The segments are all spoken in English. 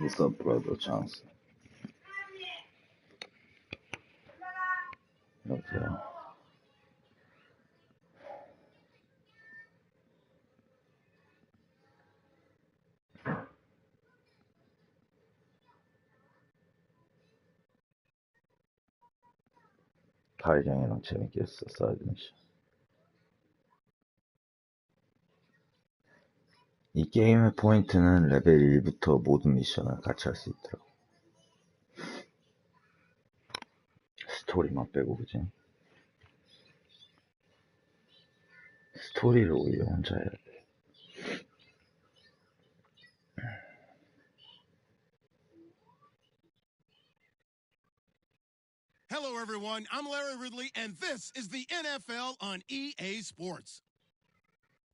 What's up, brother Johnson? 여보세요. 다이장이랑 재밌게 했어, 사이드 미션. 이 게임의 포인트는 레벨 1부터 모든 미션을 같이 할 수 있더라고. 스토리만 빼고, 그지? 스토리를 오히려 혼자 해야 돼. Hello, everyone. I'm Larry Ridley, and this is the NFL on EA Sports.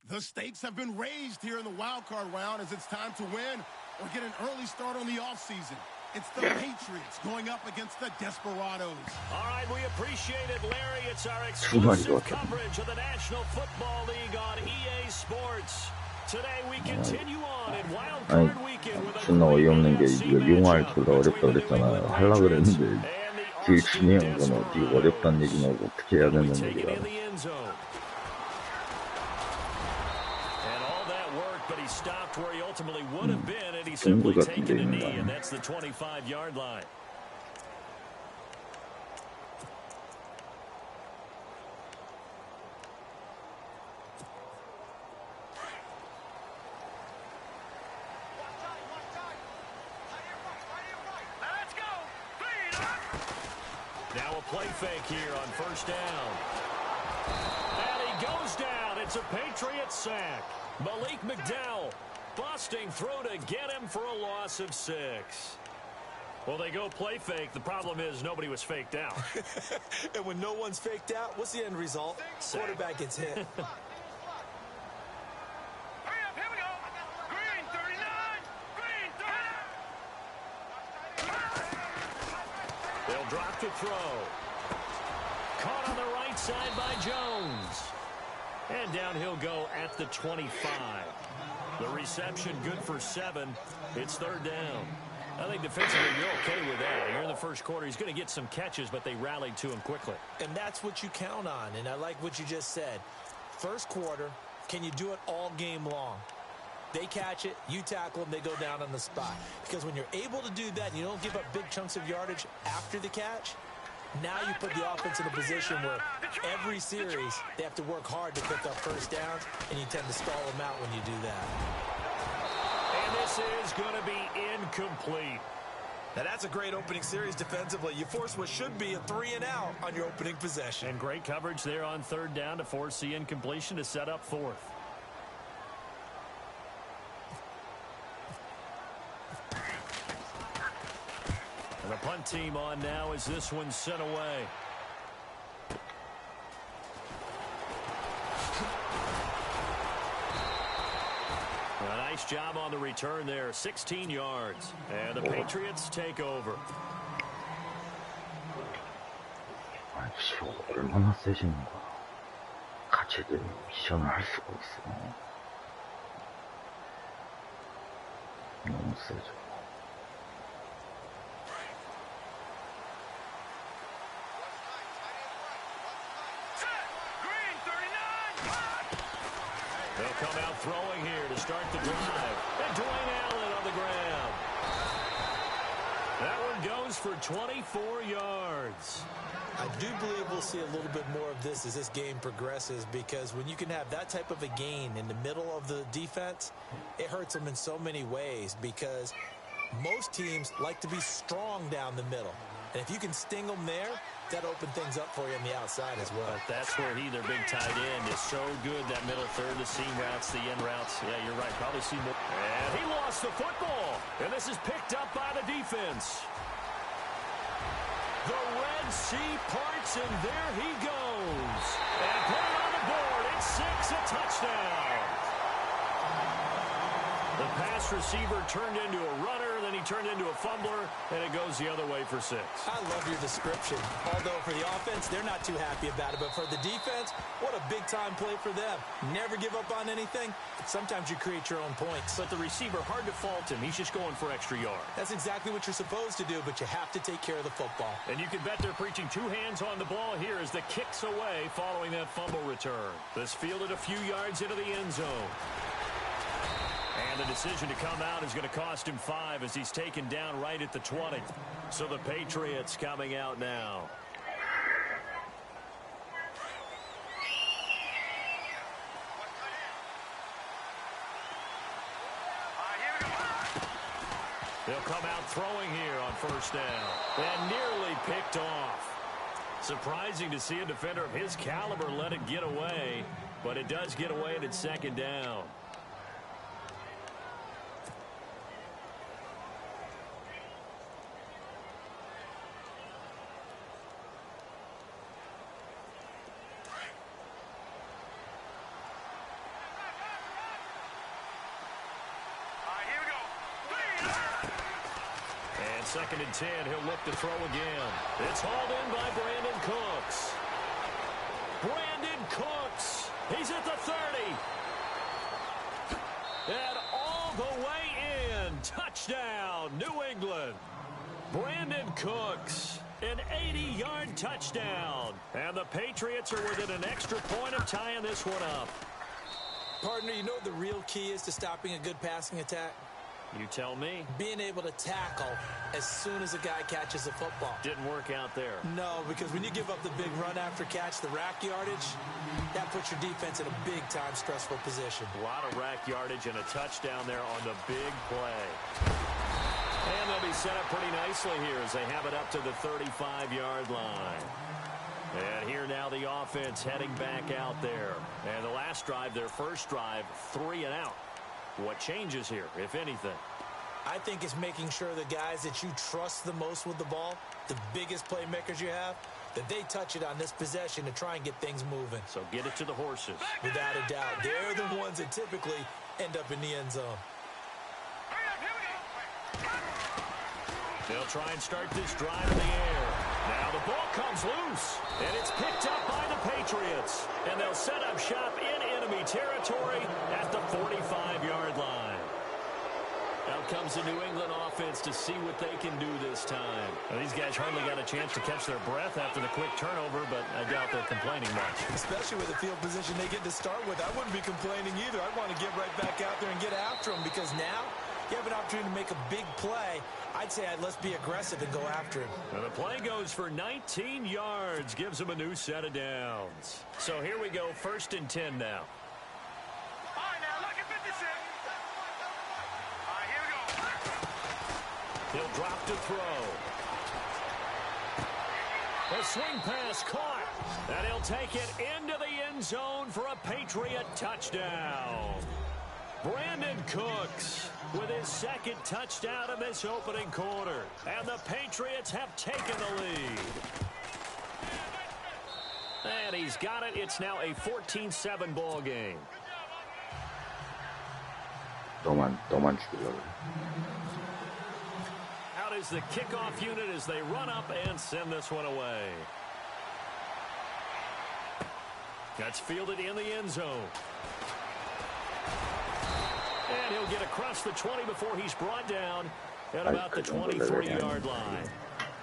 The stakes have been raised here in the wildcard round as it's time to win or get an early start on the offseason. It's the Patriots going up against the Desperados. All right, we appreciate it, Larry. It's our exclusive coverage of the National Football League on EA Sports. Today we continue on in wildcard weekend with a 존나 어이없는 게 이거 이용할 졸라 어렵다 그랬잖아. 하려고 그랬는데 되게 중요한 건 어디가 어렵다는 얘기나 어떻게 해야 되는 얘기라. Stopped where he ultimately would have been, and he's simply taken a knee, and that's the 25-yard line. Now a play fake here on first down. And he goes down. It's a Patriots sack. Malik McDowell busting through to get him for a loss of 6. Well, they go play fake. The problem is nobody was faked out. And when no one's faked out, what's the end result? Quarterback gets hit. Hurry up, here we go. Green 39. Green 39. They'll drop to throw. Caught on the right side by Jones. And down he'll go at the 25. The reception good for 7. It's third down. I think defensively you're okay with that. Here in the first quarter, he's going to get some catches, but they rallied to him quickly. And that's what you count on, and I like what you just said. First quarter, can you do it all game long? They catch it, you tackle them, they go down on the spot. Because when you're able to do that, and you don't give up big chunks of yardage after the catch, now you put the offense in a position where every series they have to work hard to pick up first downs, and you tend to stall them out when you do that. And this is going to be incomplete. Now that's a great opening series defensively. You force what should be a 3-and-out on your opening possession. And great coverage there on third down to force the incompletion to set up fourth. The punt team on now as this one's sent away. A nice job on the return there, 16 yards. And the Patriots take over. 얼마나 세시는 거야. 같이들 미션을 할 수가 있어. 너무 세죠. They'll come out throwing here to start the drive. And Dwayne Allen on the ground. That one goes for 24 yards. I do believe we'll see a little bit more of this as this game progresses, because when you can have that type of a gain in the middle of the defense, it hurts them in so many ways, because most teams like to be strong down the middle. And if you can sting them there, that opens things up for you on the outside as well. But that's where their big tight end, is so good, that middle third, the seam routes, the end routes. Yeah, you're right, probably see more. And he lost the football. And this is picked up by the defense. The Red Sea parts, and there he goes. And put it on the board. It's 6, a touchdown. The pass receiver turned into a runner. then he turned into a fumbler, and it goes the other way for 6. I love your description. Although for the offense, they're not too happy about it. But for the defense, what a big-time play for them. Never give up on anything. Sometimes you create your own points. But the receiver, hard to fault him. He's just going for extra yards. That's exactly what you're supposed to do, but you have to take care of the football. And you can bet they're preaching 2 hands on the ball here as the kick's away following that fumble return. This fielded a few yards into the end zone. And the decision to come out is going to cost him 5 as he's taken down right at the 20. So the Patriots coming out now. They'll come out throwing here on first down. And nearly picked off. Surprising to see a defender of his caliber let it get away. But it does get away and it's second down. Second and 10, he'll look to throw again. It's hauled in by Brandon Cooks. Brandon Cooks. He's at the 30. And all the way in. Touchdown, New England. Brandon Cooks. An 80-yard touchdown. And the Patriots are within an extra point of tying this one up. Partner, you know what the real key is to stopping a good passing attack? You tell me. Being able to tackle as soon as a guy catches a football. Didn't work out there. No, because when you give up the big run after catch, the rack yardage, that puts your defense in a big-time stressful position. A lot of rack yardage and a touchdown there on the big play. And they'll be set up pretty nicely here as they have it up to the 35-yard line. And here now the offense heading back out there. And the last drive, their first drive, 3 and out. What changes here, if anything? I think it's making sure the guys that you trust the most with the ball, the biggest playmakers you have, that they touch it on this possession to try and get things moving. So get it to the horses. Without a doubt. They're the ones that typically end up in the end zone. They'll try and start this drive in the air. Now the ball comes loose, and it's picked up by the Patriots. And they'll set up shop in enemy territory at the 45-yard line. Out comes the New England offense to see what they can do this time. Now, these guys hardly got a chance to catch their breath after the quick turnover, but I doubt they're complaining much. Especially with the field position they get to start with. I wouldn't be complaining either. I want to get right back out there and get after them because now you have an opportunity to make a big play. I'd say let's be aggressive and go after him. Now the play goes for 19 yards, gives him a new set of downs. So here we go, 1st and 10 now. All right, now look at 56. All right, here we go. He'll drop to throw. A swing pass caught. And he'll take it into the end zone for a Patriot touchdown. Brandon Cooks with his 2nd touchdown in this opening quarter. And the Patriots have taken the lead. And he's got it. It's now a 14-7 ball game. 너만 죽이려고 그래. Out is the kickoff unit as they run up and send this one away. That's fielded in the end zone. And he'll get across the 20 before he's brought down at about the 23-yard line.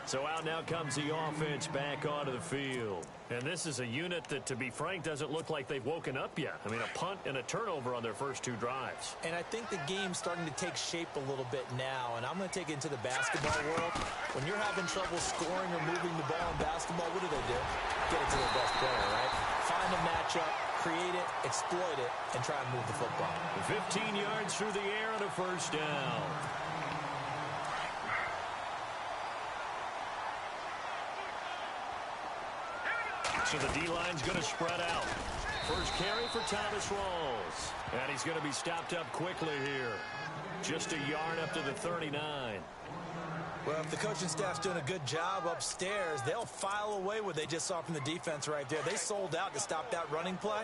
So out now comes the offense back onto the field. And this is a unit that, to be frank, doesn't look like they've woken up yet. I mean, a punt and a turnover on their first 2 drives. And I think the game's starting to take shape a little bit now. And I'm going to take it into the basketball world. When you're having trouble scoring or moving the ball in basketball, what do? Get it to their best player, right? Find a matchup, create it, exploit it, and try and move the football. 15 yards through the air and a first down. So the D-line's going to spread out. First carry for Thomas Rawls. And he's going to be stopped up quickly here. Just a yard up to the 39. Well, if the coaching staff's doing a good job upstairs, they'll file away what they just saw from the defense right there. They sold out to stop that running play.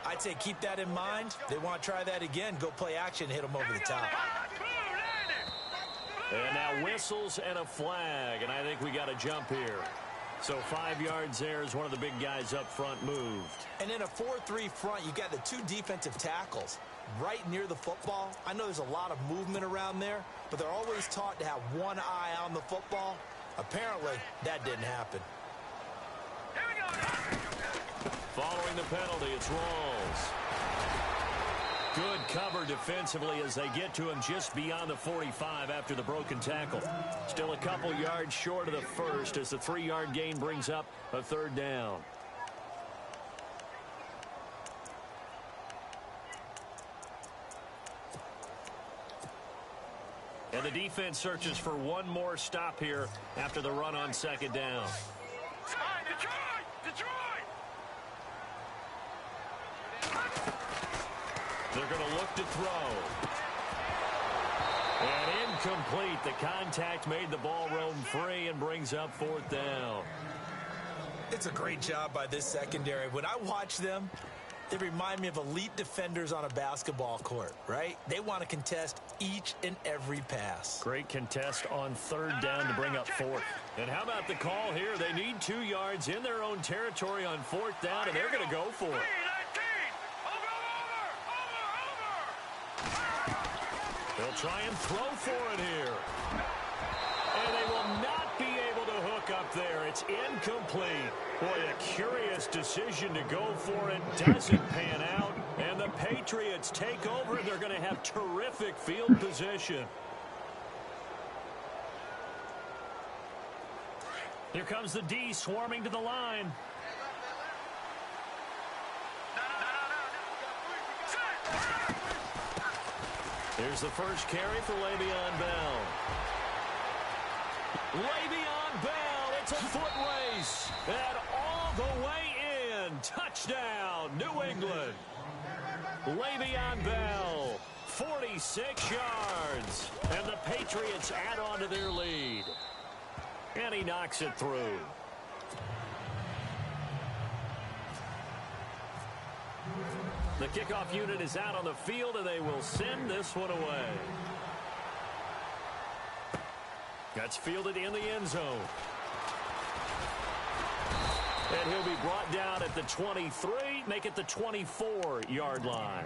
I'd say keep that in mind. They want to try that again. Go play action, hit them over the top. And now whistles and a flag, and I think we got a jump here. So 5 yards there as one of the big guys up front moved. And in a 4-3 front, you got the 2 defensive tackles right near the football. I know there's a lot of movement around there, but they're always taught to have one eye on the football. Apparently, that didn't happen. Here we go. Following the penalty, it's Rawls. Good cover defensively as they get to him just beyond the 45 after the broken tackle. Still a couple yards short of the first as the 3-yard gain brings up a 3rd down. And the defense searches for one more stop here after the run on 2nd down. Detroit! Detroit! They're going to look to throw. And incomplete. The contact made the ball roam free and brings up 4th down. It's a great job by this secondary. When I watch them, they remind me of elite defenders on a basketball court, right? They want to contest each and every pass. Great contest on 3rd down to bring up 4th. And how about the call here? They need 2 yards in their own territory on 4th down, and they're going to go for it. They'll try and throw for it here. And they will not be able to hook up there. It's incomplete. Boy, a curious decision to go for it. Doesn't pan out. And the Patriots take over. They're going to have terrific field position. Here comes the D swarming to the line. Here's the first carry for Le'Veon Bell. Le'Veon Bell, it's a foot race. And all the way in. Touchdown, New England. Le'Veon Bell, 46 yards. And the Patriots add on to their lead. And he knocks it through. The kickoff unit is out on the field, and they will send this one away. That's fielded in the end zone. And he'll be brought down at the 23, make it the 24-yard line.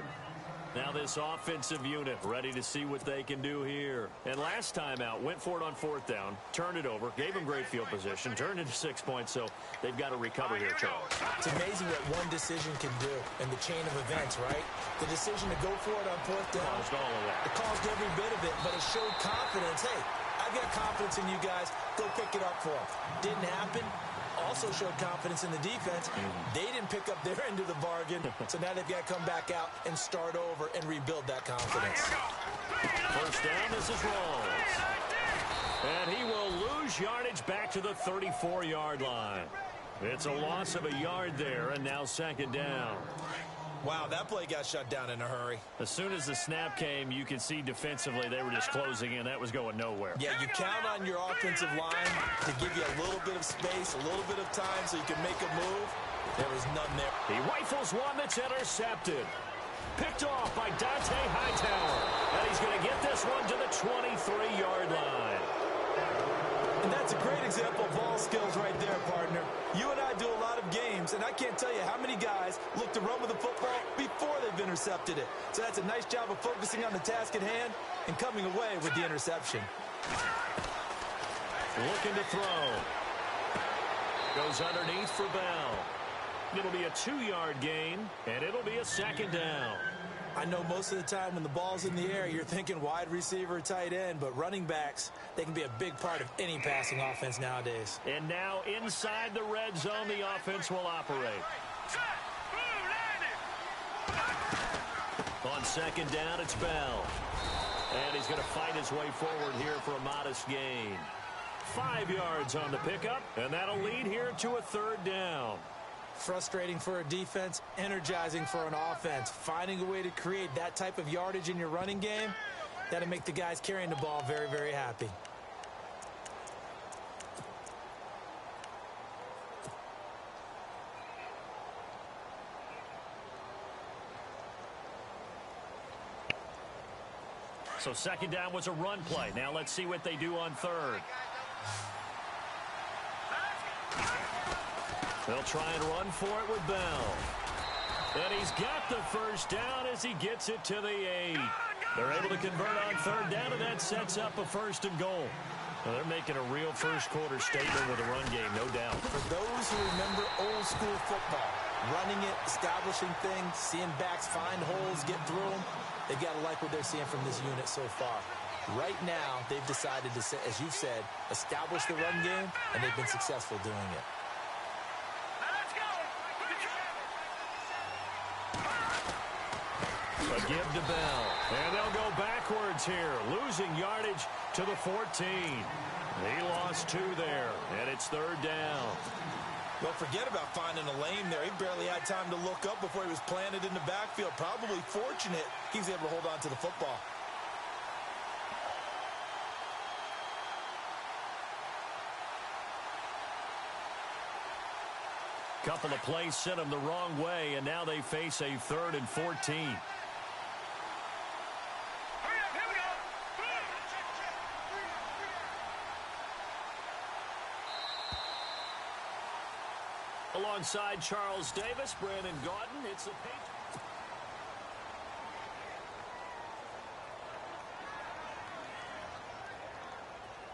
Now this offensive unit ready to see what they can do here. And last time out, went for it on 4th down, turned it over, gave them great field position, turned into 6 points, so they've got to recover here, Charles. It's amazing what one decision can do in the chain of events, right? The decision to go for it on 4th down. Caused all of that. It caused every bit of it, but it showed confidence. Hey, I've got confidence in you guys. Go pick it up for them. Didn't happen. Also showed confidence in the defense. They didn't pick up their end of the bargain, so now they've got to come back out and start over and rebuild that confidence. First down, this is Rawls. And he will lose yardage back to the 34-yard line. It's a loss of a yard there, and now 2nd down. Wow, that play got shut down in a hurry. As soon as the snap came, you could see defensively they were just closing in. That was going nowhere. Yeah, you count on your offensive line to give you a little bit of space, a little bit of time so you can make a move. There was none there. He rifles one that's intercepted. Picked off by Dante Hightower. And he's going to get this one to the 23-yard line. And that's a great example of ball skills right there, partner. You and I do a lot of games, and I can't tell you how many guys look to run with the football before they've intercepted it. So that's a nice job of focusing on the task at hand and coming away with the interception. Looking to throw. Goes underneath for Bell. It'll be a 2-yard gain, and it'll be a 2nd down. I know most of the time when the ball's in the air, you're thinking wide receiver, tight end, but running backs, they can be a big part of any passing offense nowadays. And now inside the red zone, the offense will operate. On 2nd down, it's Bell. And he's going to fight his way forward here for a modest gain. 5 yards on the pickup, and that'll lead here to a 3rd down. Frustrating for a defense, energizing for an offense. Finding a way to create that type of yardage in your running game, that'll make the guys carrying the ball very, very happy. So second down was a run play. Now let's see what they do on third. They'll try and run for it with Bell. And he's got the first down as he gets it to the 8. They're able to convert on third down, and that sets up a 1st and goal. Well, they're making a real first-quarter statement with a run game, no doubt. For those who remember old-school football, running it, establishing things, seeing backs find holes, get through them, they've got to like what they're seeing from this unit so far. Right now, they've decided to, as you've said, establish the run game, and they've been successful doing it. A give to Bell. And they'll go backwards here, losing yardage to the 14. He lost 2 there, and it's third down. Well, forget about finding a lane there. He barely had time to look up before he was planted in the backfield. Probably fortunate he was able to hold on to the football. Couple of plays sent them the wrong way, and now they face a 3rd and 14. Alongside Charles Davis, Brandon Gaudin, it's the Patriots.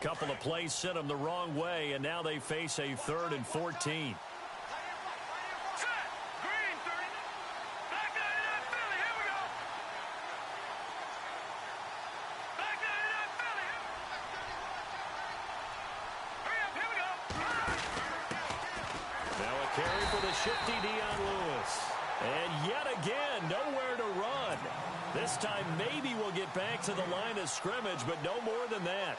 Couple of plays sent them the wrong way, and now they face a 3rd and 14. Carry for the shifty Dion Lewis. And yet again, nowhere to run. This time maybe we'll get back to the line of scrimmage, but no more than that.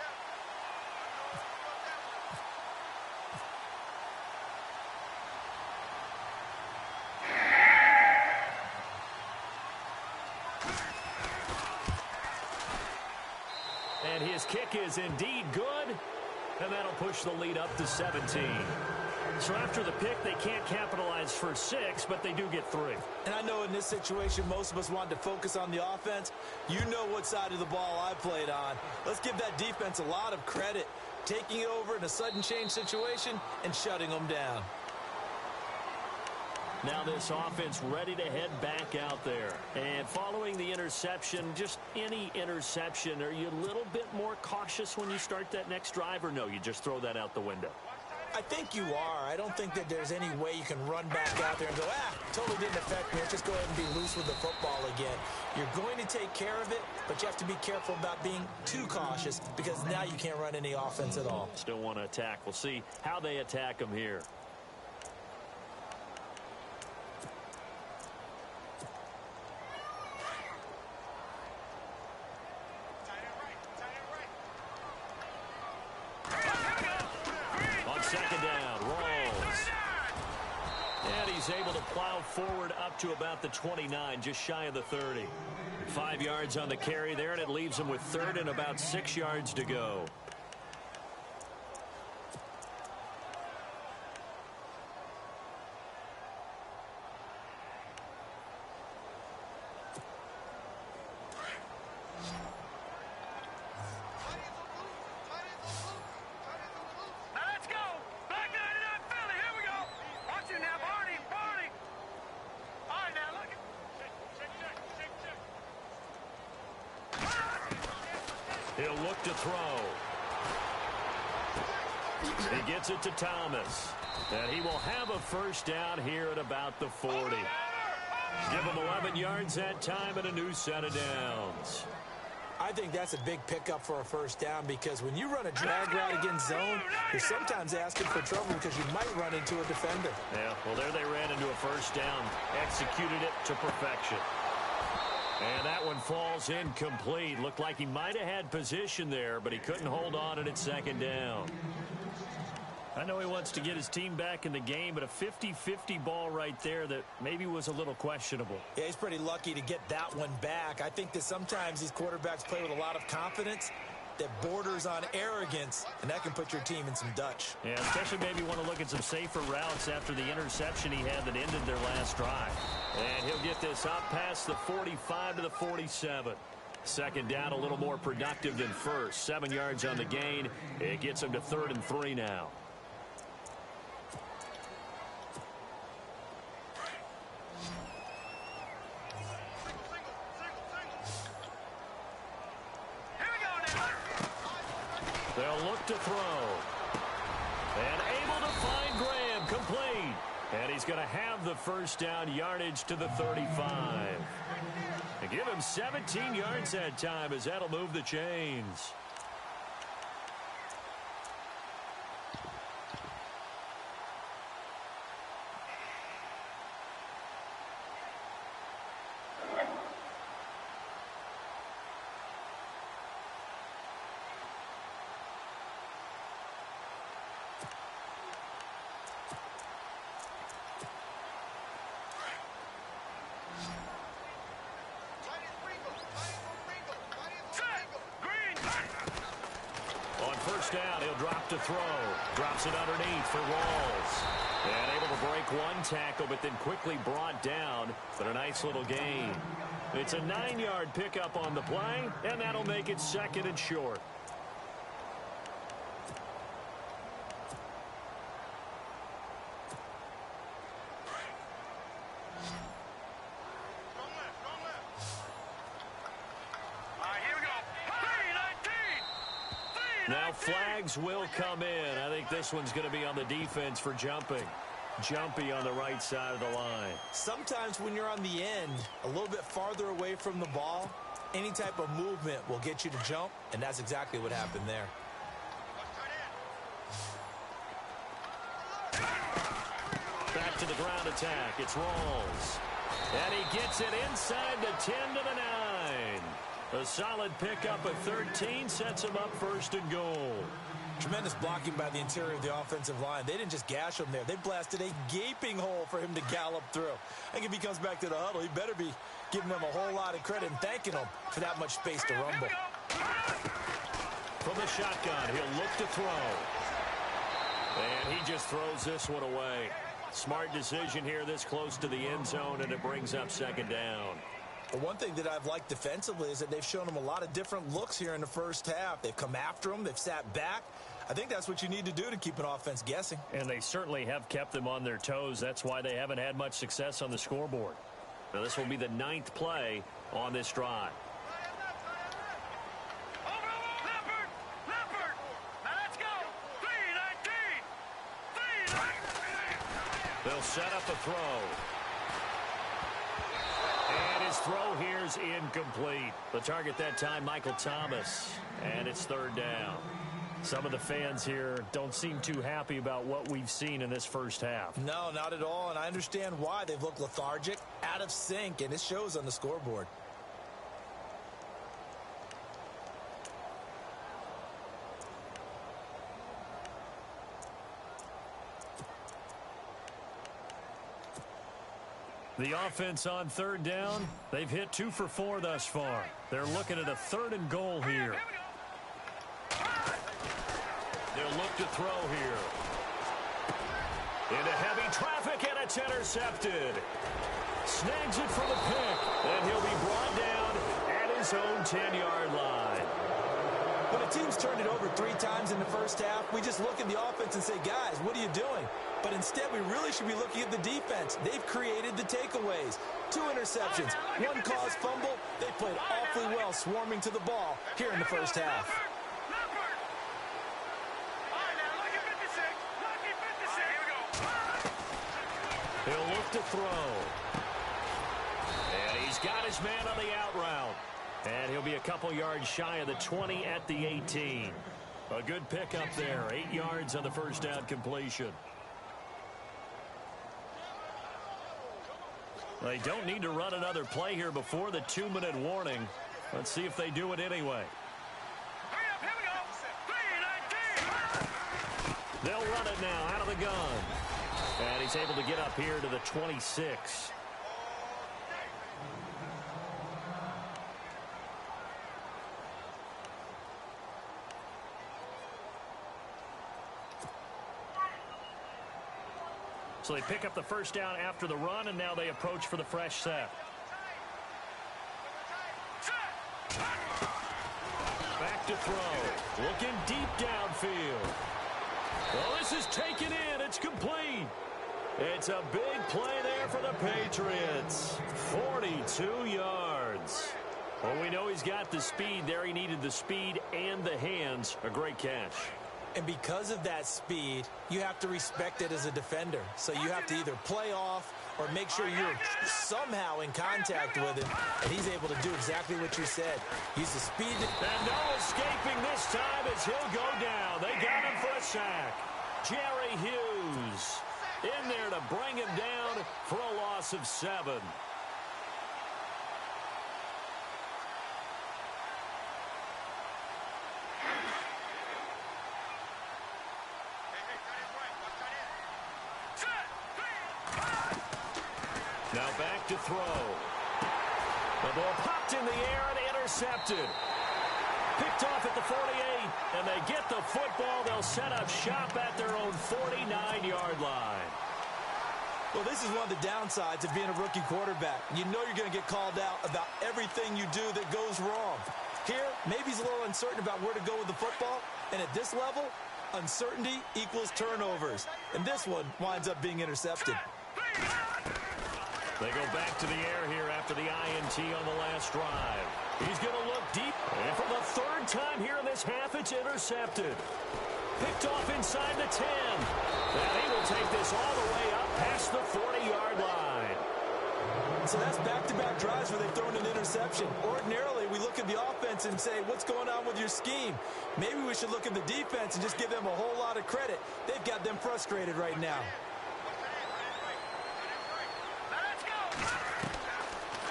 And his kick is indeed good. And that'll push the lead up to 17. So after the pick, they can't capitalize for 6, but they do get 3. And I know in this situation, most of us wanted to focus on the offense. You know what side of the ball I played on. Let's give that defense a lot of credit, taking over in a sudden change situation and shutting them down. Now this offense ready to head back out there. And following the interception, just any interception, are you a little bit more cautious when you start that next drive, or no, you just throw that out the window? I think you are. I don't think that there's any way you can run back out there and go, totally didn't affect me. Let's just go ahead and be loose with the football again. You're going to take care of it, but you have to be careful about being too cautious because now you can't run any offense at all. Still want to attack. We'll see how they attack them here. Second down, rolls. And he's able to plow forward up to about the 29, just shy of the 30. 5 yards on the carry there, and it leaves him with 3rd and about 6 yards to go. He'll look to throw. He gets it to Thomas. And he will have a first down here at about the 40. Give him 11 yards that time and a new set of downs. I think that's a big pickup for a first down because when you run a drag route against zone, you're sometimes asking for trouble because you might run into a defender. Yeah, well, there they ran into a first down, executed it to perfection. And that one falls incomplete. Looked like he might have had position there, but he couldn't hold on at its second down. I know he wants to get his team back in the game, but a 50-50 ball right there that maybe was a little questionable. Yeah, he's pretty lucky to get that one back. I think that sometimes these quarterbacks play with a lot of confidence that borders on arrogance, and that can put your team in some Dutch. Yeah, especially maybe want to look at some safer routes after the interception he had that ended their last drive. And he'll get this out past the 45 to the 47. Second down, a little more productive than first. 7 yards on the gain. It gets him to 3rd and 3 now. They'll look to throw. And able to find Graham, complete. And he's going to have the first down, yardage to the 35. And give him 17 yards that time, as that'll move the chains. First down, he'll drop to throw. Drops it underneath for Walls. And able to break one tackle, but then quickly brought down. But a nice little gain. It's a 9-yard pickup on the play, and that'll make it 2nd and short. Now flags will come in. I think this one's going to be on the defense for jumping. Jumpy on the right side of the line. Sometimes when you're on the end, a little bit farther away from the ball, any type of movement will get you to jump, and that's exactly what happened there. Back to the ground attack. It's Rawls. And he gets it inside the 10 to the 9. A solid pickup at 13 sets him up 1st and goal. Tremendous blocking by the interior of the offensive line. They didn't just gash him there. They blasted a gaping hole for him to gallop through. I think if he comes back to the huddle, he better be giving them a whole lot of credit and thanking them for that much space to rumble. From the shotgun, he'll look to throw. And he just throws this one away. Smart decision here this close to the end zone, and it brings up 2nd down. But one thing that I've liked defensively is that they've shown him a lot of different looks here in the first half. They've come after him. They've sat back. I think that's what you need to do to keep an offense guessing. And they certainly have kept them on their toes. That's why they haven't had much success on the scoreboard. Now, this will be the 9th play on this drive. They'll set up a throw. And his throw here's incomplete. The target that time, Michael Thomas. And it's 3rd down. Some of the fans here don't seem too happy about what we've seen in this first half. No, not at all. And I understand why. They've looked lethargic, out of sync, and it shows on the scoreboard. The offense on 3rd down, they've hit 2 for 4 thus far. They're looking at a 3rd and goal here. They'll look to throw here. Into heavy traffic, and it's intercepted. Snags it for the pick, and he'll be brought down at his own 10-yard line. When a team's turned it over 3 times in the first half, we just look at the offense and say, guys, what are you doing? But instead, we really should be looking at the defense. They've created the takeaways. 2 interceptions, 1 caused fumble. They played awfully well swarming to the ball here in the first half. He'll look to throw. And he's got his man on the out route. And he'll be a couple yards shy of the 20 at the 18. A good pickup there. 8 yards on the first down completion. They don't need to run another play here before the 2-minute warning. Let's see if they do it anyway. They'll run it now out of the gun. And he's able to get up here to the 26. So they pick up the first down after the run, and now they approach for the fresh set. throw. Looking deep downfield. Well, this is taken in. It's complete. It's a big play there for the Patriots. 42 yards. Well, we know he's got the speed there. He needed the speed and the hands. A great catch. And because of that speed, you have to respect it as a defender. So you have to either play off or make sure you're somehow in contact with him. And he's able to do exactly what you said. Use the speed. And no escaping this time as he'll go down. They got him for a sack. Jerry Hughes in there to bring him down for a loss of 7. Now back to throw. The ball popped in the air and intercepted. Picked off at the 48, and they get the football. They'll set up shop at their own 49-yard line. Well, this is one of the downsides of being a rookie quarterback. You know you're going to get called out about everything you do that goes wrong. Here, maybe he's a little uncertain about where to go with the football, and at this level, uncertainty equals turnovers. And this one winds up being intercepted. They go back to the air here after the INT on the last drive. He's going to look deep. And for the third time here in this half, it's intercepted. Picked off inside the 10. And he will take this all the way up past the 40-yard line. So that's back-to-back drives where they've thrown an interception. Ordinarily, we look at the offense and say, what's going on with your scheme? Maybe we should look at the defense and just give them a whole lot of credit. They've got them frustrated right now.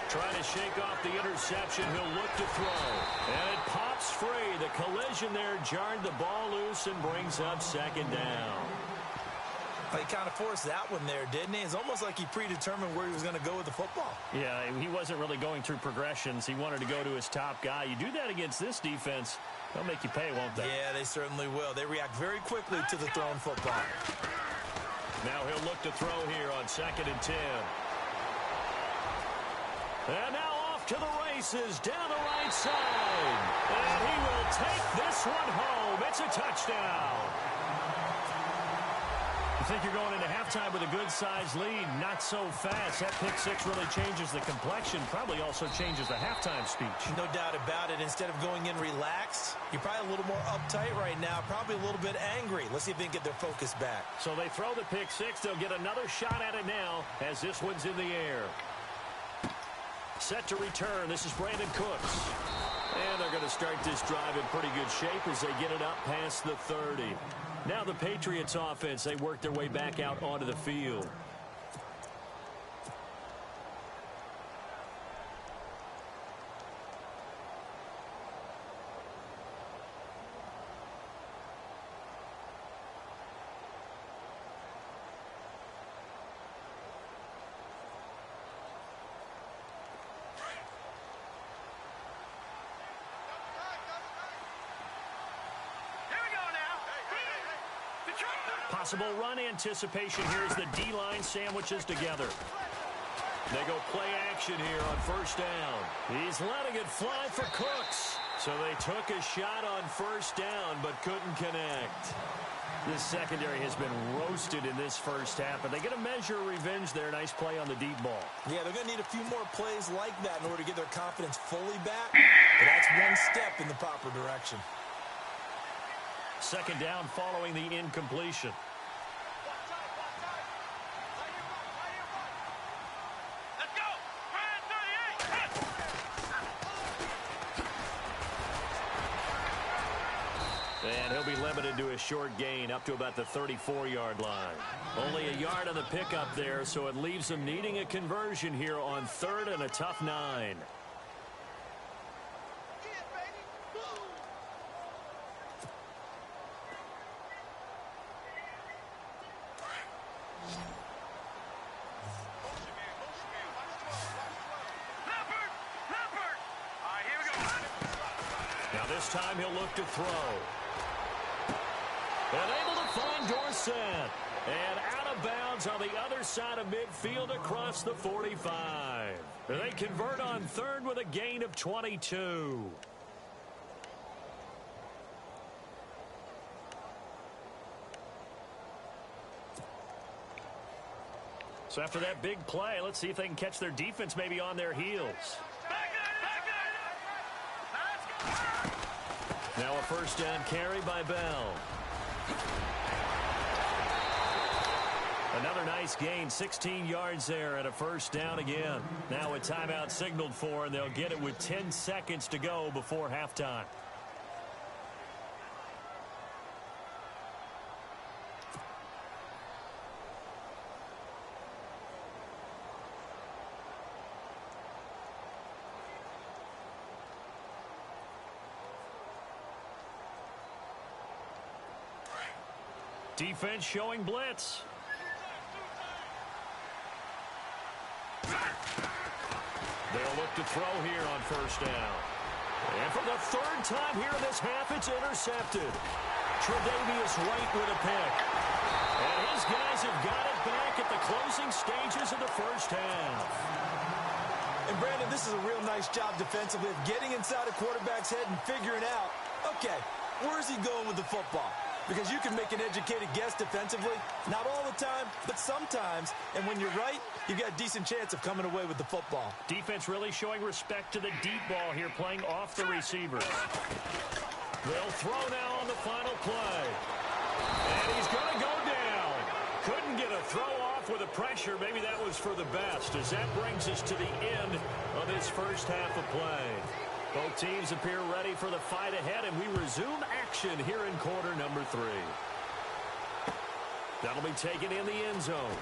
Trying to shake off the interception. He'll look to throw. And it pops free. The collision there jarred the ball loose and brings up second down. He kind of forced that one there, didn't he? It's almost like he predetermined where he was going to go with the football. Yeah, he wasn't really going through progressions. He wanted to go to his top guy. You do that against this defense, they'll make you pay, won't they? Yeah, they certainly will. They react very quickly to the thrown football. Now he'll look to throw here on 2nd and 10. And now off to the races down the right side. And he will take this one home. It's a touchdown. You think you're going into halftime with a good-sized lead. Not so fast. That pick six really changes the complexion. Probably also changes the halftime speech. No doubt about it. Instead of going in relaxed, you're probably a little more uptight right now. Probably a little bit angry. Let's see if they can get their focus back. So they throw the pick six. They'll get another shot at it now as this one's in the air. Set to return. This is Brandon Cooks. And they're going to start this drive in pretty good shape as they get it up past the 30. Now the Patriots offense, they work their way back out onto the field. Possible run anticipation here as the D-line sandwiches together. They go play action here on first down. He's letting it fly for Cooks. So they took a shot on first down but couldn't connect. This secondary has been roasted in this first half, but they get a measure of revenge there. Nice play on the deep ball. Yeah, they're going to need a few more plays like that in order to get their confidence fully back. But that's one step in the proper direction. Second down following the incompletion. And he'll be limited to a short gain up to about the 34-yard line. Only a yard on the pickup there, so it leaves him needing a conversion here on 3rd and a tough 9. Now this time he'll look to throw. And able to find Dorsett. And out of bounds on the other side of midfield across the 45. They convert on 3rd with a gain of 22. So after that big play, let's see if they can catch their defense maybe on their heels. Now a first down carry by Bell. Another nice gain, 16 yards there and a first down again. Now a timeout signaled for, and they'll get it with 10 seconds to go before halftime. Defense showing blitz. They'll look to throw here on first down. And for the third time here in this half, it's intercepted. Tre'Davious White with a pick. And his guys have got it back at the closing stages of the first half. And Brandon, this is a real nice job defensively of getting inside a quarterback's head and figuring out, okay, where's he going with the football? Because you can make an educated guess defensively, not all the time, but sometimes. And when you're right, you've got a decent chance of coming away with the football. Defense really showing respect to the deep ball here, playing off the receivers. They'll throw now on the final play. And he's going to go down. Couldn't get a throw off with the pressure. Maybe that was for the best, as that brings us to the end of this first half of play. Both teams appear ready for the fight ahead, and we resume action here in quarter number 3. That'll be taken in the end zone.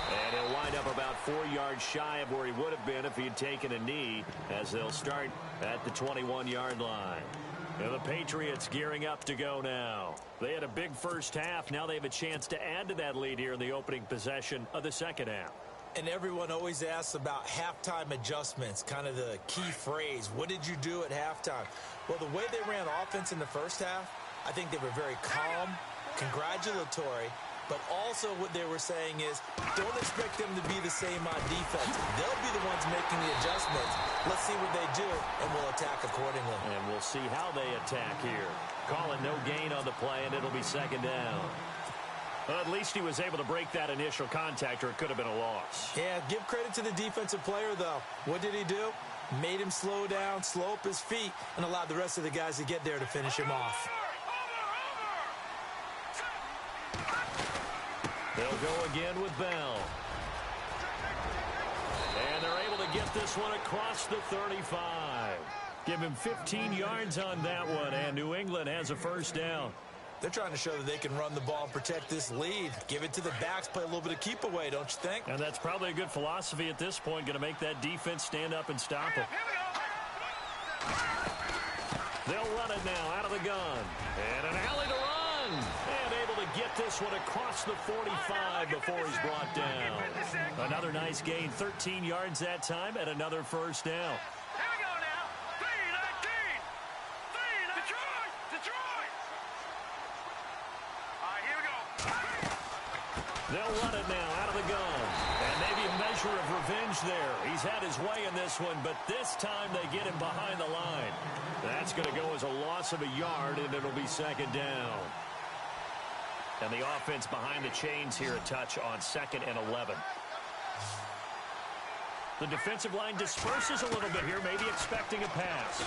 And he'll wind up about 4 yards shy of where he would have been if he had taken a knee, as they'll start at the 21-yard line. And the Patriots gearing up to go now. They had a big first half. Now they have a chance to add to that lead here in the opening possession of the second half. And everyone always asks about halftime adjustments, kind of the key phrase. What did you do at halftime? Well, the way they ran offense in the first half, I think they were very calm, congratulatory, but also what they were saying is don't expect them to be the same on defense. They'll be the ones making the adjustments. Let's see what they do, and we'll attack accordingly. And we'll see how they attack here. Calling no gain on the play, and it'll be second down. Well, at least he was able to break that initial contact, or it could have been a loss. Yeah, give credit to the defensive player, though. What did he do? Made him slow down, slow up his feet, and allowed the rest of the guys to get there to finish him off. They'll go again with Bell. And they're able to get this one across the 35. Give him 15 yards on that one, and New England has a first down. They're trying to show that they can run the ball and protect this lead. Give it to the backs, play a little bit of keep away, don't you think? And that's probably a good philosophy at this point, going to make that defense stand up and stop them. They'll run it now out of the gun. And an alley to run. And able to get this one across the 45 before he's brought down. Another nice gain, 13 yards that time, and another first down. They'll run it now out of the gun. And maybe a measure of revenge there. He's had his way in this one, but this time they get him behind the line. That's going to go as a loss of a yard, and it'll be second down. And the offense behind the chains here a touch on 2nd and 11. The defensive line disperses a little bit here, maybe expecting a pass.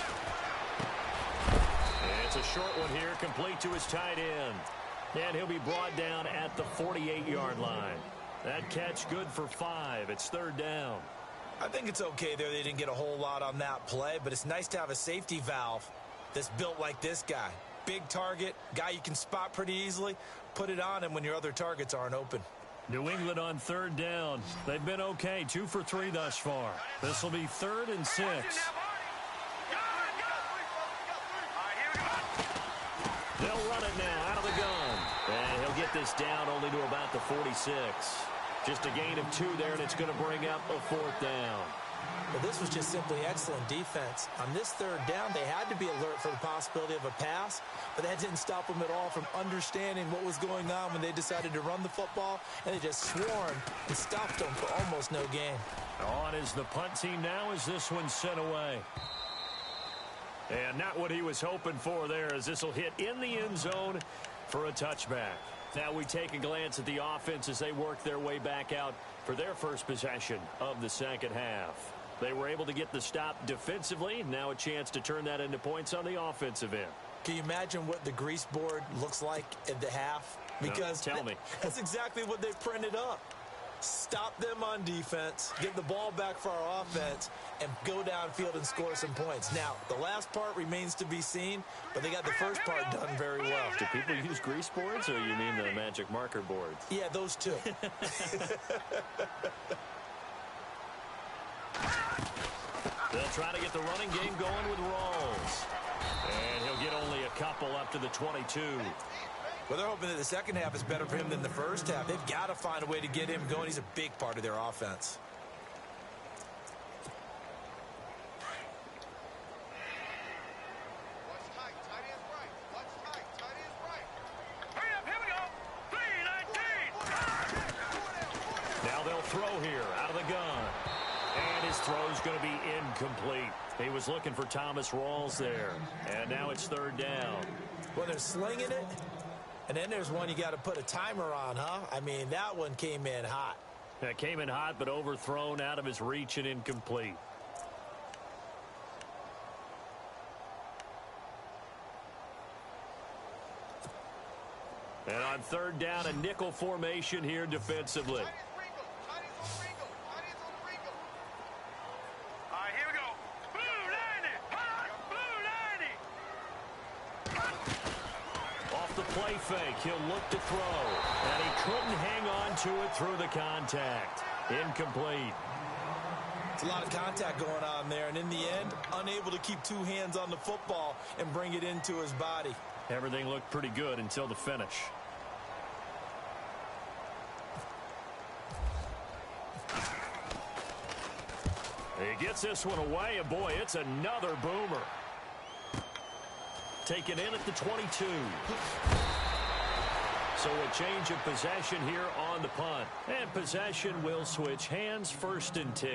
And it's a short one here, complete to his tight end. And he'll be brought down at the 48-yard line. That catch good for 5. It's third down. I think it's okay there. They didn't get a whole lot on that play, but it's nice to have a safety valve that's built like this guy. Big target, guy you can spot pretty easily. Put it on him when your other targets aren't open. New England on third down. They've been okay, 2 for 3 thus far. This will be 3rd and 6. They'll run it now out of the gun. And he'll get this down only to about the 46. Just a gain of 2 there, and it's going to bring up a 4th down. Well, this was just simply excellent defense. On this third down, they had to be alert for the possibility of a pass, but that didn't stop them at all from understanding what was going on when they decided to run the football, and they just swarmed and stopped them for almost no gain. On is the punt team now as this one's sent away. And not what he was hoping for there, as this will hit in the end zone for a touchback. Now we take a glance at the offense as they work their way back out for their first possession of the second half. They were able to get the stop defensively. Now a chance to turn that into points on the offensive end. Can you imagine what the grease board looks like at the half? Because no, tell me. That's exactly what they printed up. Stop them on defense, get the ball back for our offense, and go downfield and score some points. Now, the last part remains to be seen, but they got the first part done very well. Do people use grease boards, or you mean the magic marker boards? Yeah, those two. They'll try to get the running game going with Rawls. And he'll get only a couple up to the 22. Well, they're hoping that the second half is better for him than the first half. They've got to find a way to get him going. He's a big part of their offense. Now they'll throw here out of the gun. And his throw's going to be incomplete. He was looking for Thomas Rawls there. And now it's third down. Well, they're slinging it. And then there's one you got to put a timer on, huh? I mean, that one came in hot. That came in hot, but overthrown out of his reach and incomplete. And on third down, a nickel formation here defensively. Play fake. He'll look to throw. And he couldn't hang on to it through the contact. Incomplete. It's a lot of contact going on there. And in the end, unable to keep two hands on the football and bring it into his body. Everything looked pretty good until the finish. He gets this one away. And boy, it's another boomer. Taken in at the 22. So a change of possession here on the punt. And possession will switch hands, 1st and 10.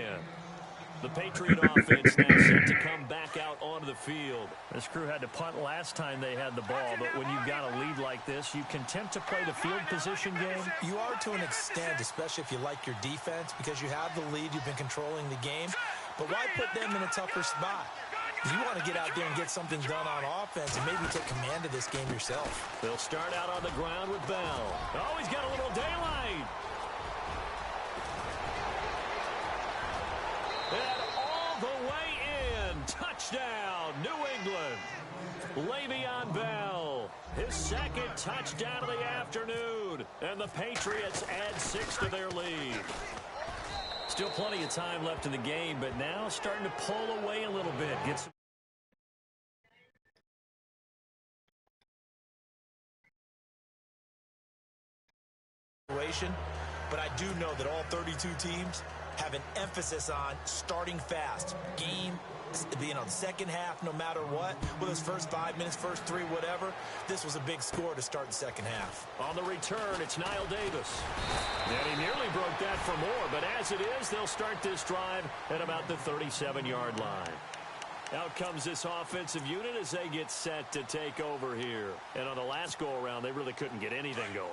The Patriot offense now set to come back out onto the field. This crew had to punt last time they had the ball, but when you've got a lead like this, you content to play the field position game? You are to an extent, especially if you like your defense, because you have the lead, you've been controlling the game. But why put them in a tougher spot? You want to get out there and get something done on offense and maybe take command of this game yourself. They'll start out on the ground with Bell. Oh, he's got a little daylight. And all the way in. Touchdown, New England. Le'Veon Bell, his second touchdown of the afternoon. And the Patriots add 6 to their lead. Still plenty of time left in the game, but now starting to pull away a little bit. Gets but I do know that all 32 teams have an emphasis on starting fast. Game being on second half no matter what. With his first 5 minutes, first 3, whatever. This was a big score to start the second half. On the return, it's Niall Davis. And he nearly broke that for more, but as it is, they'll start this drive at about the 37-yard line. Out comes this offensive unit as they get set to take over here. And on the last go-around, they really couldn't get anything going.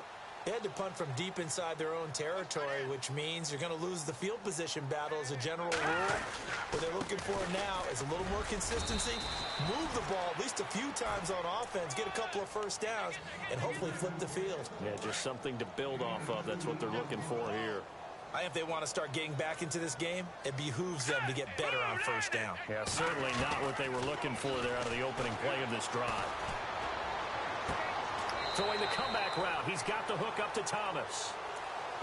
They had to punt from deep inside their own territory, which means you're going to lose the field position battle as a general rule. What they're looking for now is a little more consistency, move the ball at least a few times on offense, get a couple of first downs, and hopefully flip the field. Yeah, just something to build off of. That's what they're looking for here. If they want to start getting back into this game, it behooves them to get better on first down. Yeah, certainly not what they were looking for there out of the opening play of this drive. Throwing the comeback route. He's got the hook up to Thomas.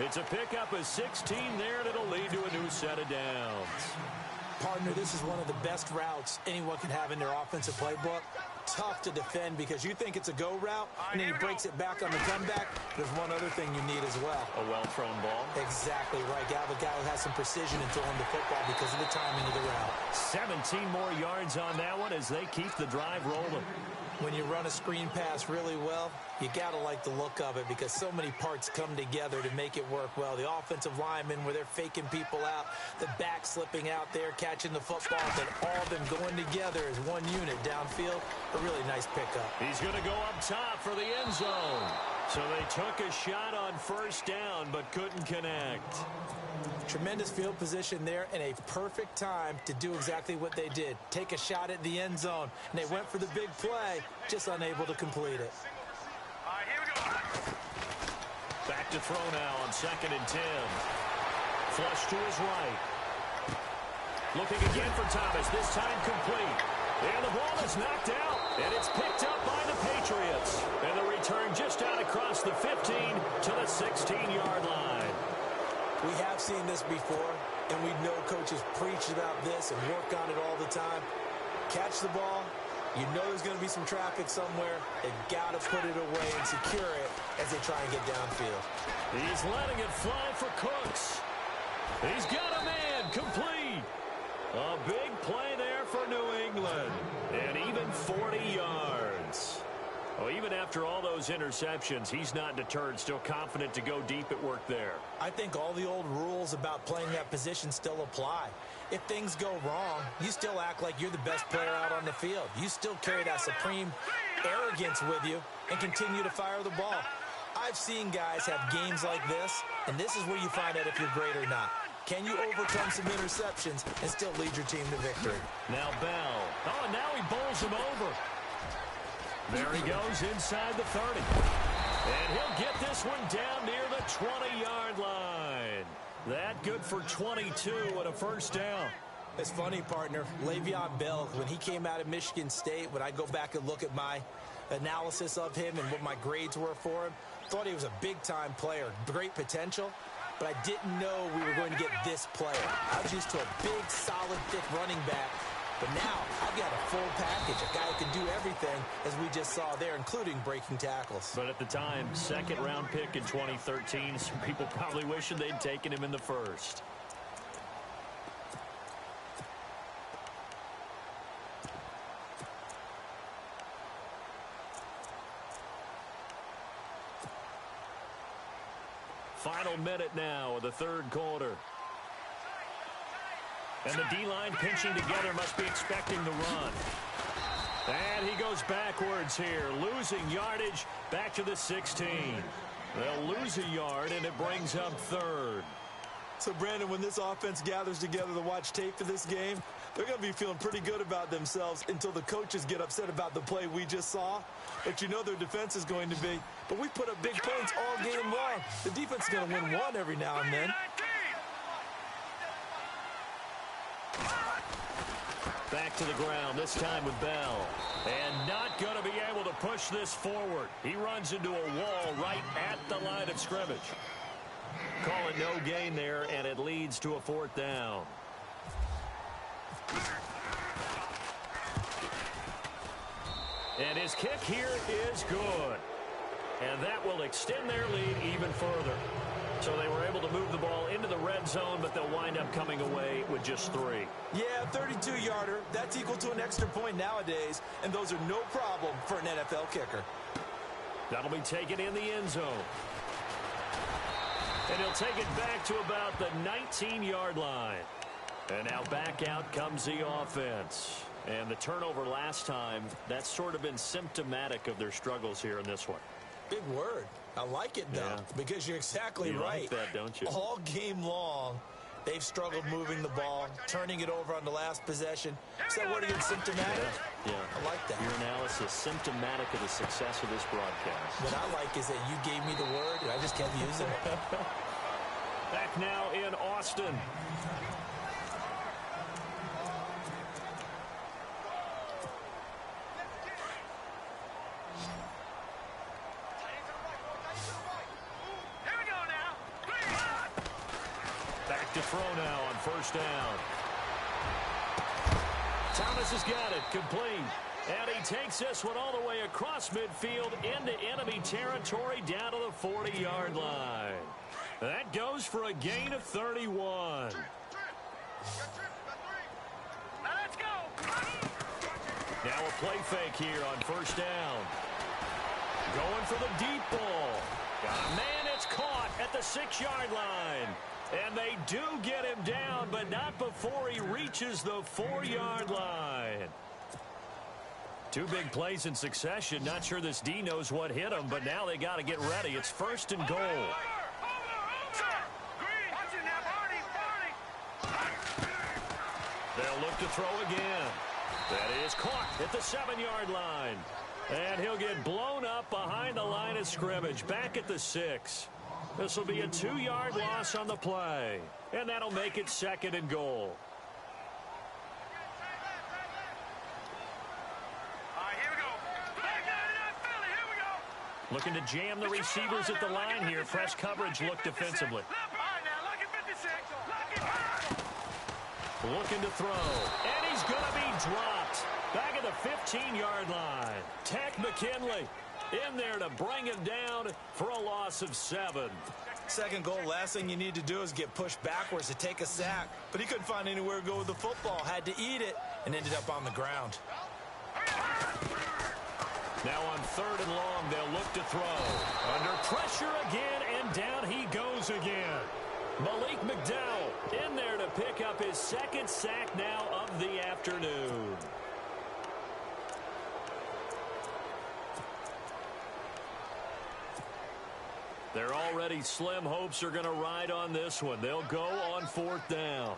It's a pickup of 16 there, and it'll lead to a new set of downs. Partner, this is one of the best routes anyone can have in their offensive playbook. Tough to defend because you think it's a go route, and then he breaks it back on the comeback. There's one other thing you need as well. A well-thrown ball. Exactly right. Gal, the guy who has some precision in throwing the football because of the timing of the route. 17 more yards on that one as they keep the drive rolling. When you run a screen pass really well, you got to like the look of it because so many parts come together to make it work well. The offensive linemen where they're faking people out, the back slipping out there, catching the football, but all of them going together as one unit downfield. A really nice pickup. He's going to go up top for the end zone. So they took a shot on first down, but couldn't connect. Tremendous field position there and a perfect time to do exactly what they did. Take a shot at the end zone. And they went for the big play, just unable to complete it. All right, here we go. Back to throw now on 2nd and 10. Flush to his right. Looking again for Thomas, this time complete. And the ball is knocked out, and it's picked up by the Patriots. And the return just out across the 15 to the 16-yard line. We have seen this before, and we know coaches preach about this and work on it all the time. Catch the ball. You know there's going to be some traffic somewhere. They've got to put it away and secure it as they try and get downfield. He's letting it fly for Cooks. He's got a man complete. A big play there for New England. And even 40 yards. Well, even after all those interceptions, he's not deterred, still confident to go deep at work there. I think all the old rules about playing that position still apply. If things go wrong, you still act like you're the best player out on the field. You still carry that supreme arrogance with you and continue to fire the ball. I've seen guys have games like this, and this is where you find out if you're great or not. Can you overcome some interceptions and still lead your team to victory? Now Bell. Oh, and now he bowls him over. There he goes inside the 30. And he'll get this one down near the 20-yard line. That good for 22 and a first down. It's funny, partner. Le'Veon Bell, when he came out of Michigan State, when I go back and look at my analysis of him and what my grades were for him, thought he was a big-time player, great potential, but I didn't know we were going to get this player. I was used to a big, solid, thick running back. But now, I've got a full package, a guy who can do everything, as we just saw there, including breaking tackles. But at the time, 2nd-round pick in 2013, some people probably wishing they'd taken him in the first. Final minute now of the 3rd quarter. And the D-line pinching together, must be expecting the run. And he goes backwards here, losing yardage back to the 16. They'll lose a yard, and it brings up 3rd. So, Brandon, when this offense gathers together to watch tape for this game, they're going to be feeling pretty good about themselves until the coaches get upset about the play we just saw. But you know their defense is going to be. But we put up big points all game long. The defense is going to win one every now and then. Back to the ground, this time with Bell. And not going to be able to push this forward. He runs into a wall right at the line of scrimmage. Call it no gain there, and it leads to a 4th down. And his kick here is good. And that will extend their lead even further. So they were able to move the ball into the red zone, but they'll wind up coming away with just 3. Yeah, 32-yarder. That's equal to an extra point nowadays, and those are no problem for an NFL kicker. That'll be taken in the end zone. And he'll take it back to about the 19-yard line. And now back out comes the offense. And the turnover last time, that's sort of been symptomatic of their struggles here in this one. Big word. I like it, though, because you're exactly right. You like that, don't you? All game long, they've struggled moving the ball, turning it over on the last possession. Is that word again, symptomatic? Yeah. I like that. Your analysis, symptomatic of the success of this broadcast. What I like is that you gave me the word, and I just kept using it. Back now in Austin. To throw now on first down. Thomas has got it complete. And he takes this one all the way across midfield into enemy territory down to the 40-yard line. That goes for a gain of 31. Let's go. Now a play fake here on first down. Going for the deep ball. Man, it's caught at the 6-yard line. And they do get him down, but not before he reaches the 4-yard line. Two big plays in succession. Not sure this D knows what hit him, but now they got to get ready. It's 1st and goal. They'll look to throw again. That is caught at the 7-yard line. And he'll get blown up behind the line of scrimmage, back at the 6. This will be a 2-yard loss on the play. And that'll make it 2nd and goal. Looking to jam the receivers at the line here. Fresh coverage look defensively. Looking to throw. And he's going to be dropped. Back at the 15-yard line. Tech McKinley in there to bring him down for a loss of 7. 2nd goal, last thing you need to do is get pushed backwards to take a sack. But he couldn't find anywhere to go with the football. Had to eat it and ended up on the ground. Now on 3rd and long, they'll look to throw. Under pressure again, and down he goes again. Malik McDowell in there to pick up his 2nd sack now of the afternoon. They're already slim hopes are going to ride on this one. They'll go on 4th down.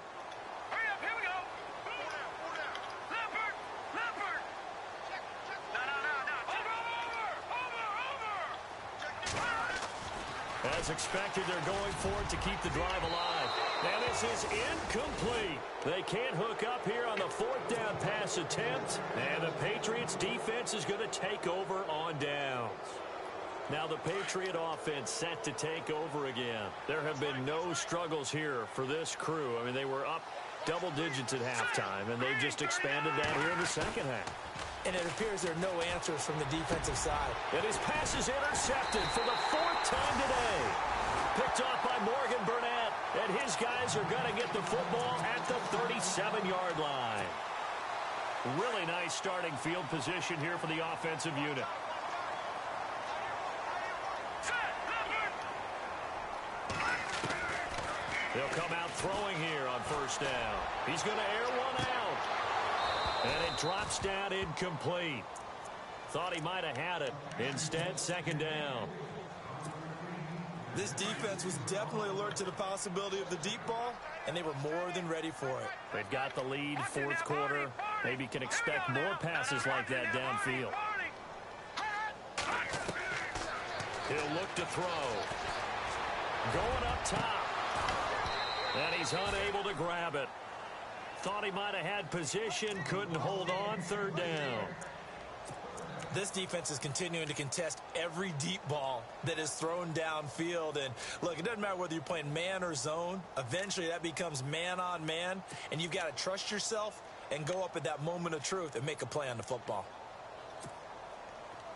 As expected, they're going for it to keep the drive alive. And this is incomplete. They can't hook up here on the 4th down pass attempt. And the Patriots defense is going to take over on downs. Now the Patriot offense set to take over again. There have been no struggles here for this crew. I mean, they were up double digits at halftime, and they've just expanded that here in the 2nd half. And it appears there are no answers from the defensive side. And his pass is intercepted for the 4th time today. Picked off by Morgan Burnett. And his guys are going to get the football at the 37-yard line. Really nice starting field position here for the offensive unit. They'll come out throwing here on 1st down. He's going to air one out. And it drops down incomplete. Thought he might have had it. Instead, 2nd down. This defense was definitely alert to the possibility of the deep ball, and they were more than ready for it. They've got the lead, 4th quarter. Maybe can expect more passes like that downfield. He'll look to throw. Going up top. And he's unable to grab it. Thought he might have had position, couldn't hold on, 3rd down. This defense is continuing to contest every deep ball that is thrown downfield. And look, it doesn't matter whether you're playing man or zone. Eventually that becomes man on man, and you've got to trust yourself and go up at that moment of truth and make a play on the football.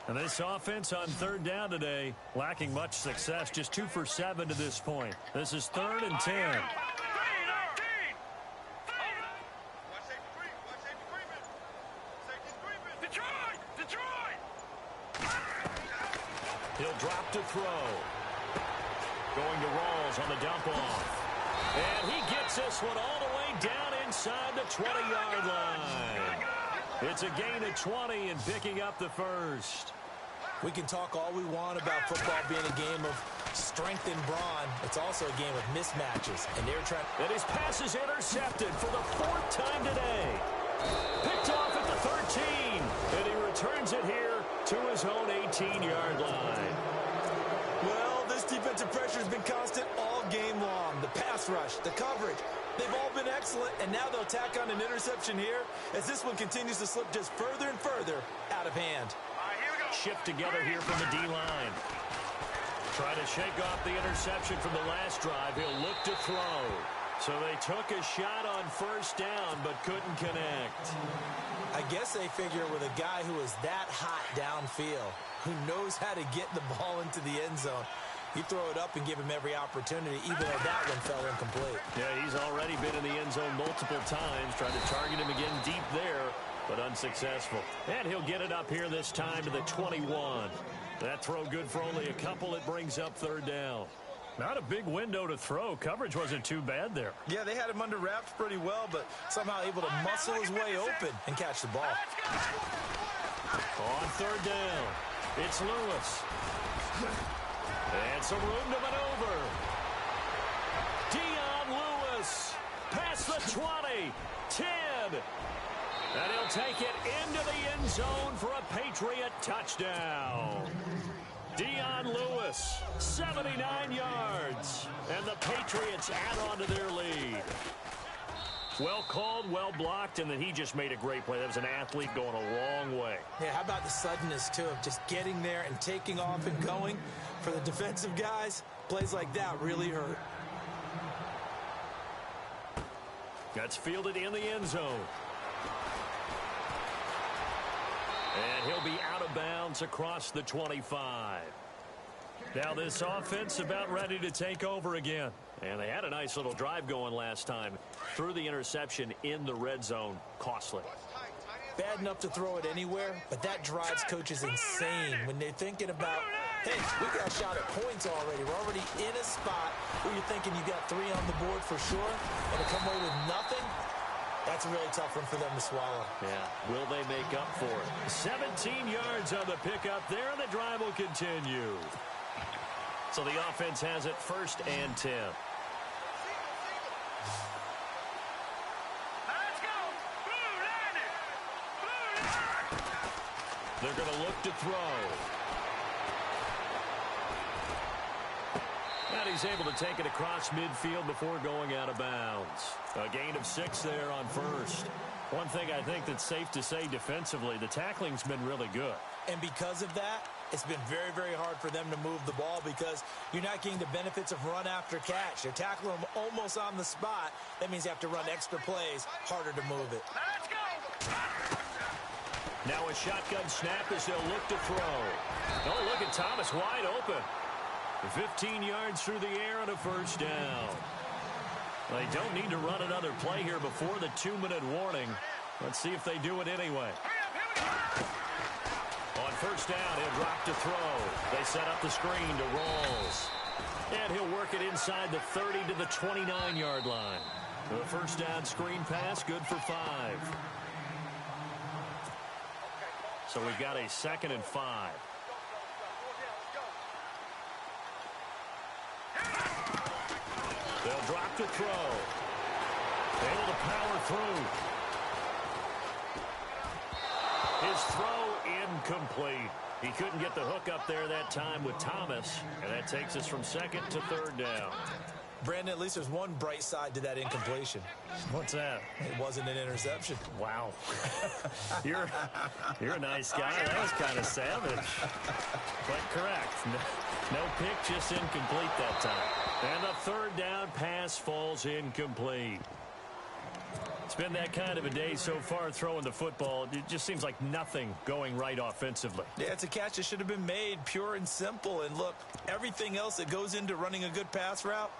And this offense on 3rd down today, lacking much success, just 2 for 7 to this point. This is 3rd and 10. He'll drop to throw. Going to Rawls on the dump off. And he gets this one all the way down inside the 20-yard line. It's a gain of 20 and picking up the 1st. We can talk all we want about football being a game of strength and brawn. It's also a game of mismatches. And they're trying. And his pass is intercepted for the 4th time today. Picked off at the 13. And he returns it here to his own 18-yard line. Well, this defensive pressure has been constant all game long. The pass rush, the coverage, they've all been excellent, and now they'll tack on an interception here as this one continues to slip just further and further out of hand. Shift together here from the D-line. Trying to shake off the interception from the last drive. He'll look to throw. So they took a shot on 1st down, but couldn't connect. I guess they figure with a guy who is that hot downfield, who knows how to get the ball into the end zone, you throw it up and give him every opportunity, even though that one fell incomplete. Yeah, he's already been in the end zone multiple times, trying to target him again deep there, but unsuccessful. And he'll get it up here this time to the 21. That throw good for only a couple. It brings up 3rd down. Not a big window to throw. Coverage wasn't too bad there. Yeah, they had him under wraps pretty well, but somehow able to muscle his way open and catch the ball. On third down, it's Lewis. And some room to maneuver. Lewis, past the 20, 10. And he'll take it into the end zone for a Patriot touchdown. Lewis, 79 yards. And the Patriots add on to their lead. Well called, well blocked, and then he just made a great play. That was an athlete going a long way. Yeah, how about the suddenness, too, of just getting there and taking off and going? For the defensive guys, plays like that really hurt. That's fielded in the end zone. And he'll be out of bounds across the 25. Now this offense about ready to take over again. And they had a nice little drive going last time. Threw the interception in the red zone. Costly. Bad enough to throw it anywhere, but that drives coaches insane when they're thinking about, hey, we got a shot at points already. We're already in a spot where you're thinking you got 3 on the board for sure, and to come away with nothing, that's a really tough one for them to swallow. Yeah, will they make up for it? 17 yards on the pickup there, and the drive will continue. So the offense has it 1st and 10. They're going to look to throw. And he's able to take it across midfield before going out of bounds. A gain of 6 there on first. One thing I think that's safe to say defensively, the tackling's been really good. And because of that, it's been very, very hard for them to move the ball because you're not getting the benefits of run after catch. You're tackling them almost on the spot. That means you have to run extra plays, harder to move it. Let's go! Now a shotgun snap as they'll look to throw. Oh, look at Thomas wide open. 15 yards through the air and a first down. They don't need to run another play here before the 2-minute warning. Let's see if they do it anyway. On first down, he'll drop to throw. They set up the screen to Rawls. And he'll work it inside the 30 to the 29-yard line. The first down screen pass, good for 5. So we've got a 2nd and 5. They'll drop to throw. Able to power through. His throw incomplete. He couldn't get the hook up there that time with Thomas. And that takes us from 2nd to 3rd down. Brandon, at least there's one bright side to that incompletion. What's that? It wasn't an interception. Wow. You're a nice guy. That was kind of savage. But correct. No pick, just incomplete that time. And the 3rd down pass falls incomplete. It's been that kind of a day so far throwing the football. It just seems like nothing going right offensively. Yeah, it's a catch that should have been made, pure and simple. And look, everything else that goes into running a good pass route,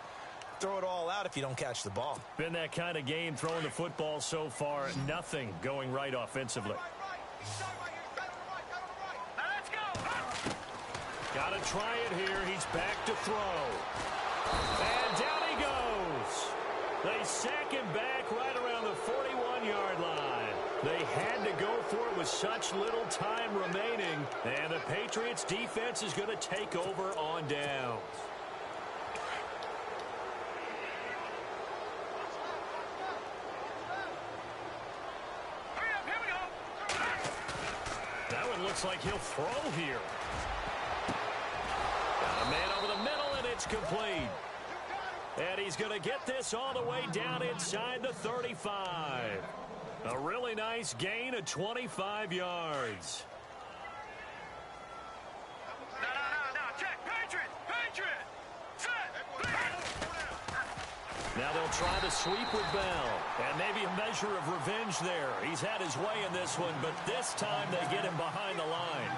throw it all out if you don't catch the ball. Been that kind of game throwing the football so far. Nothing going right offensively. Let's go! Got to try it here. He's back to throw. And down he goes. They sack him back right around the 41-yard line. They had to go for it with such little time remaining. And the Patriots defense is going to take over on downs. That one looks like he'll throw here. Got a man over the middle, and it's complete. And he's going to get this all the way down inside the 35. A really nice gain of 25 yards. No, check. Patriot! Set! Now they'll try to sweep with Bell. And maybe a measure of revenge there. He's had his way in this one, but this time they get him behind the line.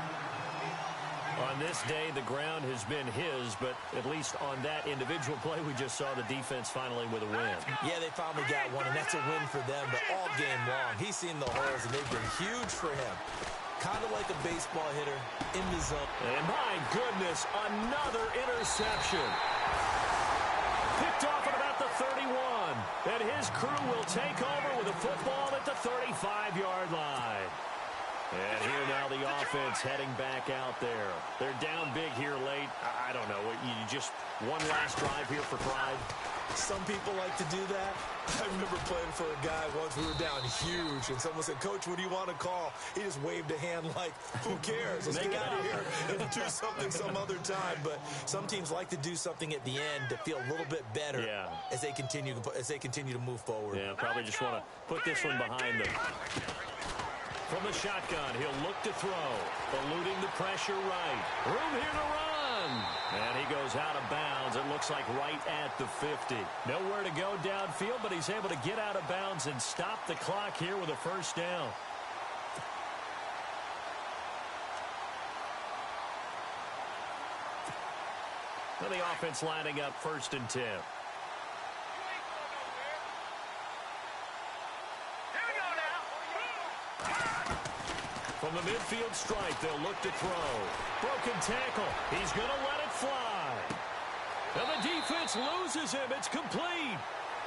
On this day, the ground has been his, but at least on that individual play, we just saw the defense finally with a win. Yeah, they finally got one, and that's a win for them, but all game long, he's seen the holes, and they've been huge for him. Kind of like a baseball hitter in the zone. And my goodness, another interception. Picked off at about the 31, and his crew will take over with a football at the 35-yard line. And here now the offense heading back out there. They're down big here late. I don't know. You just one last drive here for pride. Some people like to do that. I remember playing for a guy once. We were down huge, and someone said, "Coach, what do you want to call?" He just waved a hand like, "Who cares? Let's get out of here and do something some other time." But some teams like to do something at the end to feel a little bit better as they continue to move forward. Yeah, probably just want to put this one behind them. From the shotgun, he'll look to throw. Eluding the pressure right. Room here to run. And he goes out of bounds. It looks like right at the 50. Nowhere to go downfield, but he's able to get out of bounds and stop the clock here with a first down. Well, the offense lining up 1st and 10. From the midfield stripe, they'll look to throw. Broken tackle. He's going to let it fly. And the defense loses him. It's complete.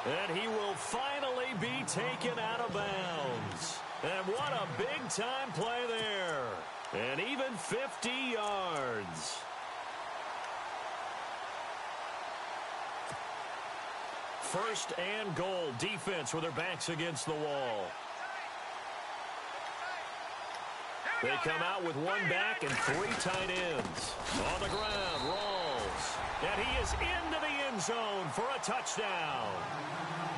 And he will finally be taken out of bounds. And what a big-time play there. And even 50 yards. First and goal. Defense with their backs against the wall. They come out with one back and 3 tight ends. On the ground, Rawls. And he is into the end zone for a touchdown.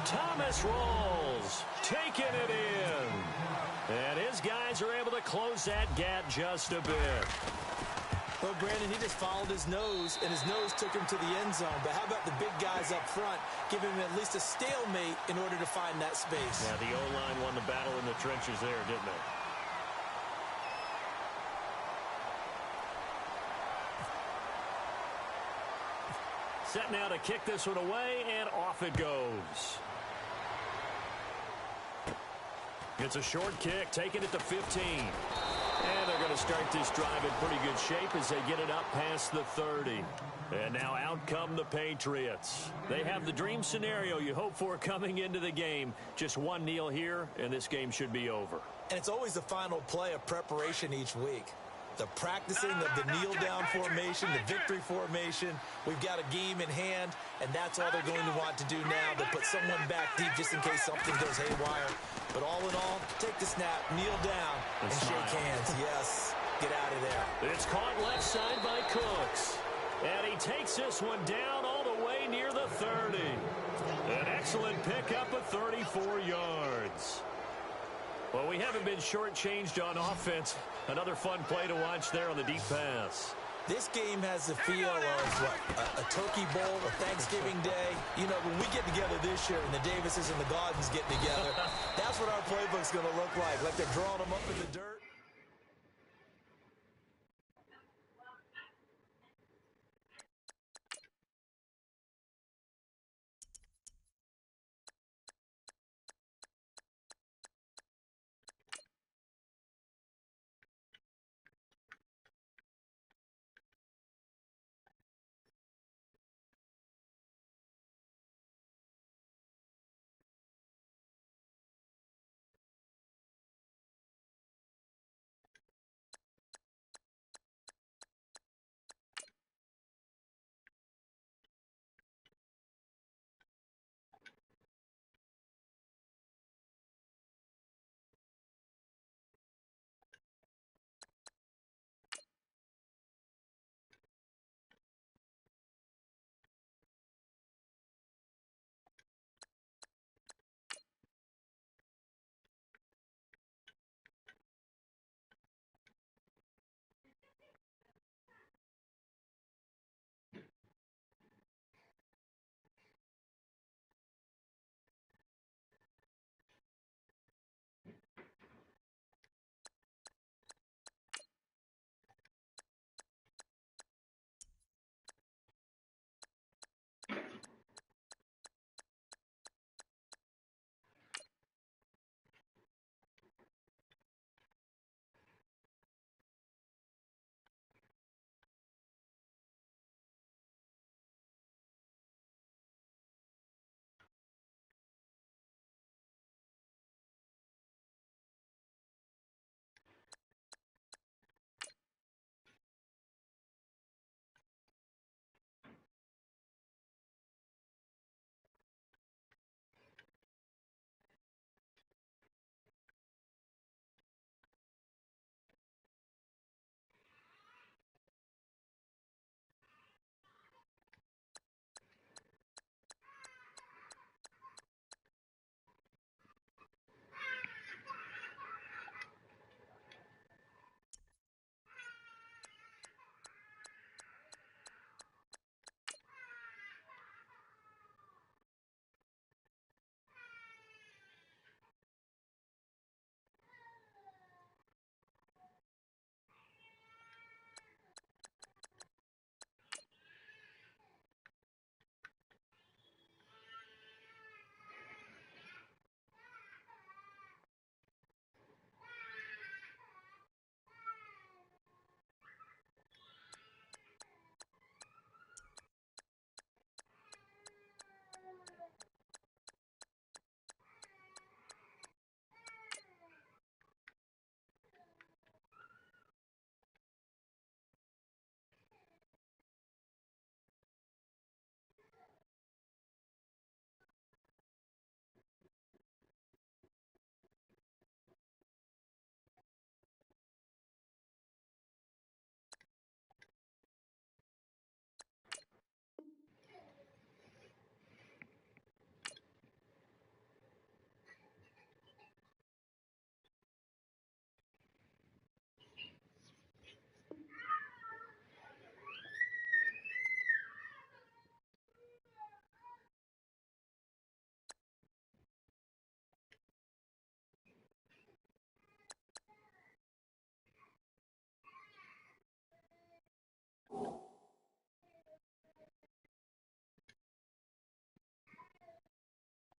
Thomas Rawls taking it in. And his guys are able to close that gap just a bit. Well, Brandon, he just followed his nose, and his nose took him to the end zone. But how about the big guys up front, giving him at least a stalemate in order to find that space? Yeah, the O-line won the battle in the trenches there, didn't they? Set now to kick this one away, and off it goes. It's a short kick, taking it to 15. And they're going to start this drive in pretty good shape as they get it up past the 30. And now out come the Patriots. They have the dream scenario you hope for coming into the game. Just one kneel here, and this game should be over. And it's always the final play of preparation each week. The practicing of the kneel-down formation, the victory formation. We've got a game in hand, and that's all they're going to want to do now, to put someone back deep just in case something goes haywire. But all in all, take the snap, kneel down, and shake hands. Yes, get out of there. It's caught left side by Cooks. And he takes this one down all the way near the 30. An excellent pickup of 34 yards. Well, we haven't been shortchanged on offense. Another fun play to watch there on the deep pass. This game has the feel of a turkey bowl, a Thanksgiving day. You know, when we get together this year and the Davises and the Gaudens get together, that's what our playbook's going to look like they're drawing them up in the dirt.